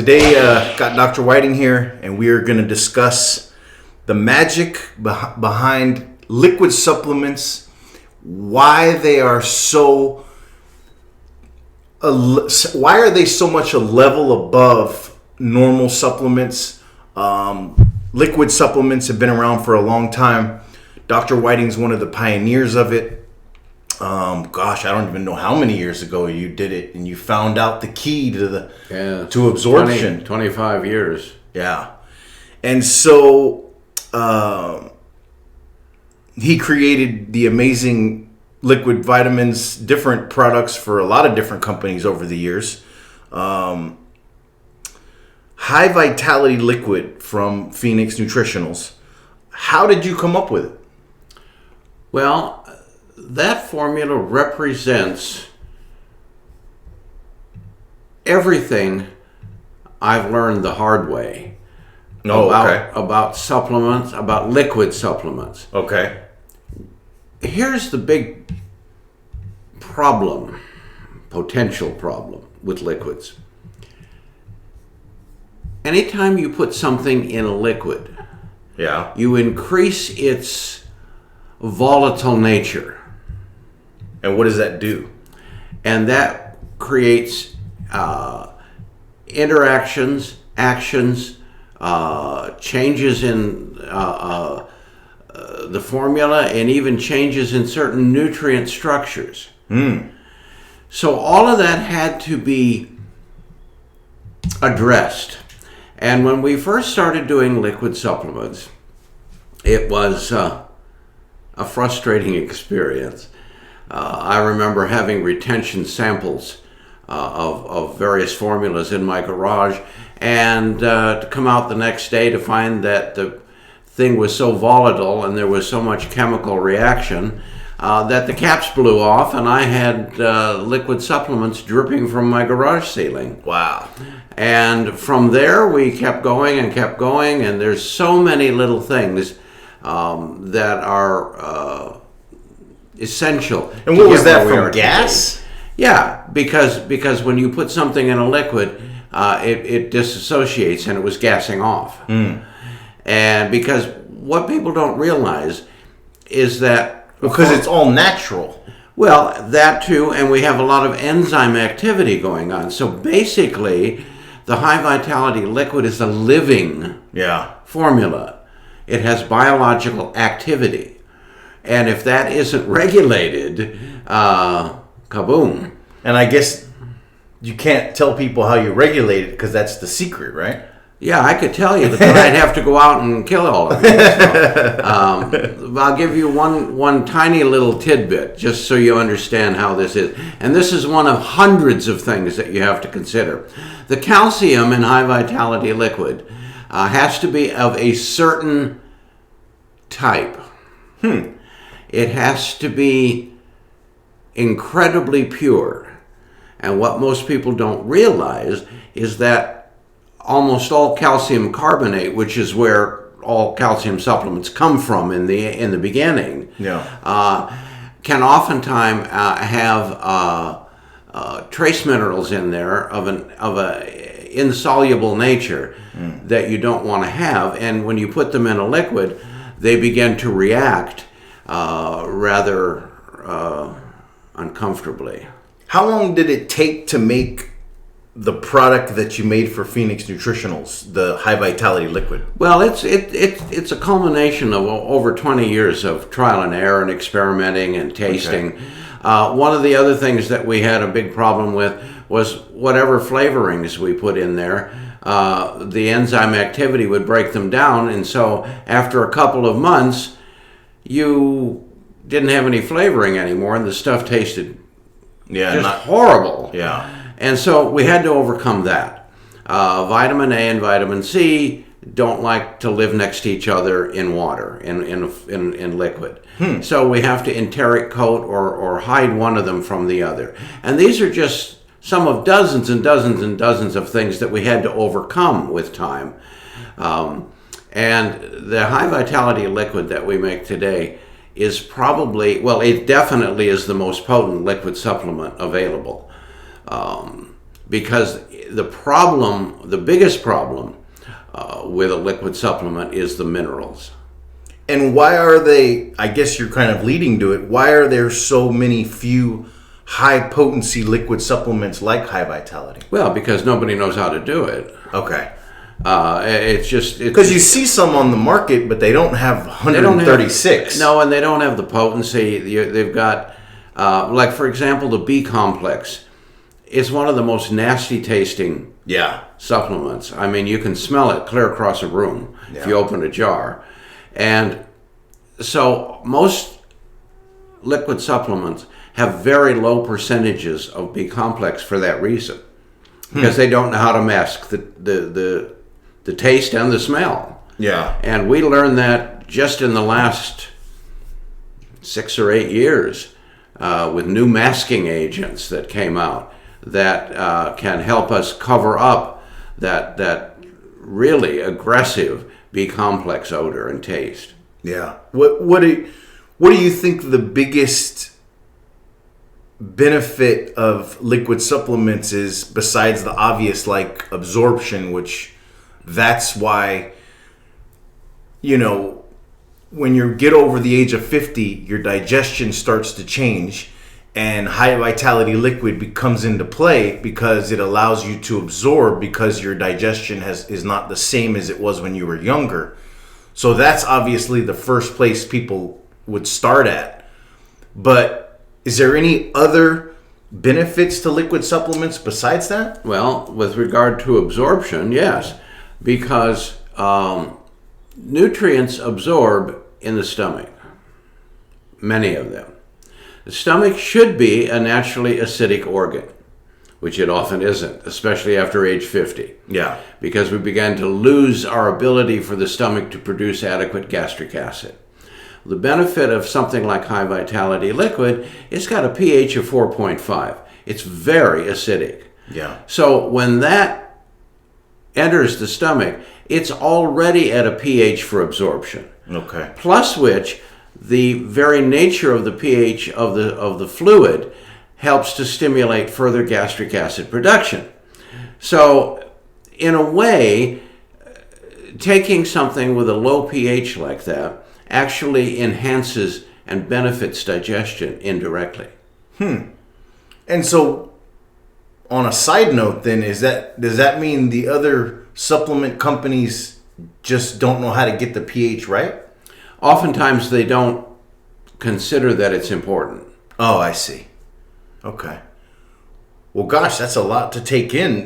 Today, got Dr. Whiting here, and we are going to discuss the magic behind liquid supplements, why they are so, why are they so much a level above normal supplements. Liquid supplements have been around for a long time. Dr. Whiting's one of the pioneers of it. I don't even know how many years ago you did it, and you found out the key to to absorption. 25 years. Yeah. And so he created the amazing liquid vitamins, different products for a lot of different companies over the years. High Vitality Liquid from Phoenix Nutritionals. How did you come up with it? Well, that formula represents everything I've learned the hard way about supplements, about liquid supplements. Okay. Here's the big problem, potential problem with liquids. Anytime you put something in a liquid, you increase its volatile nature. And what does that do? And that creates interactions, actions, changes in the formula, and even changes in certain nutrient structures. So all of that had to be addressed. And when we first started doing liquid supplements, it was a frustrating experience. I remember having retention samples of various formulas in my garage, and to come out the next day to find that the thing was so volatile and there was so much chemical reaction that the caps blew off, and I had liquid supplements dripping from my garage ceiling. Wow. And from there we kept going, and there's so many little things that are essential. And what was that, from gas? Today. Yeah, because when you put something in a liquid, it disassociates, and it was gassing off. And because what people don't realize is that because it's all natural. Well, that too, and we have a lot of enzyme activity going on. So basically, the High Vitality Liquid is a living formula. It has biological activity. And if that isn't regulated, kaboom. And I guess you can't tell people how you regulate it because that's the secret, right? Yeah, I could tell you, but then I'd have to go out and kill all of you. So, I'll give you one tiny little tidbit just so you understand how this is. And this is one of hundreds of things that you have to consider. The calcium in High Vitality Liquid has to be of a certain type. It has to be incredibly pure. And what most people don't realize is that almost all calcium carbonate, which is where all calcium supplements come from in the beginning, can oftentimes have trace minerals in there of a insoluble nature that you don't want to have. And when you put them in a liquid, they begin to react rather uncomfortably. How long did it take to make the product that you made for Phoenix Nutritionals, the High Vitality Liquid? Well, it's a culmination of over 20 years of trial and error and experimenting and tasting. Okay. One of the other things that we had a big problem with was whatever flavorings we put in there, the enzyme activity would break them down, and so after a couple of months, you didn't have any flavoring anymore, and the stuff tasted horrible. Yeah. And so we had to overcome that. Vitamin A and vitamin C don't like to live next to each other in water, in liquid. So we have to enteric coat or hide one of them from the other. And these are just some of dozens and dozens and dozens of things that we had to overcome with time. And the High Vitality Liquid that we make today is probably, well, it definitely is the most potent liquid supplement available. because the biggest problem with a liquid supplement is the minerals. And why are they, I guess you're kind of leading to it, why are there so many few high potency liquid supplements like High Vitality? Well, because nobody knows how to do it. Okay. It's just... Because you see some on the market, but they don't have 136. No, and they don't have the potency. They've got, like, for example, the B complex is one of the most nasty tasting supplements. I mean, you can smell it clear across a room if you open a jar. And so most liquid supplements have very low percentages of B complex for that reason, because they don't know how to mask the taste and the smell. Yeah. And we learned that just in the last 6 or 8 years with new masking agents that came out that can help us cover up that really aggressive B complex odor and taste. Yeah. What do you think the biggest benefit of liquid supplements is, besides the obvious, like absorption, which that's why, when you get over the age of 50, your digestion starts to change, and High Vitality liquid comes into play because it allows you to absorb, because your digestion is not the same as it was when you were younger. So that's obviously the first place people would start at. But is there any other benefits to liquid supplements besides that? Well, with regard to absorption, yes, because nutrients absorb in the stomach, many of them. The stomach should be a naturally acidic organ, which it often isn't, especially after age 50. Yeah. Because we began to lose our ability for the stomach to produce adequate gastric acid. The benefit of something like High Vitality liquid, it's got a pH of 4.5. It's very acidic. Yeah. So when that enters the stomach, it's already at a pH for absorption. Okay. Plus which, the very nature of the pH of the fluid helps to stimulate further gastric acid production. So in a way, taking something with a low pH like that actually enhances and benefits digestion indirectly. And so, on a side note then, does that mean the other supplement companies just don't know how to get the pH right? Oftentimes they don't consider that it's important. Oh, I see. Okay. Well, gosh, that's a lot to take in.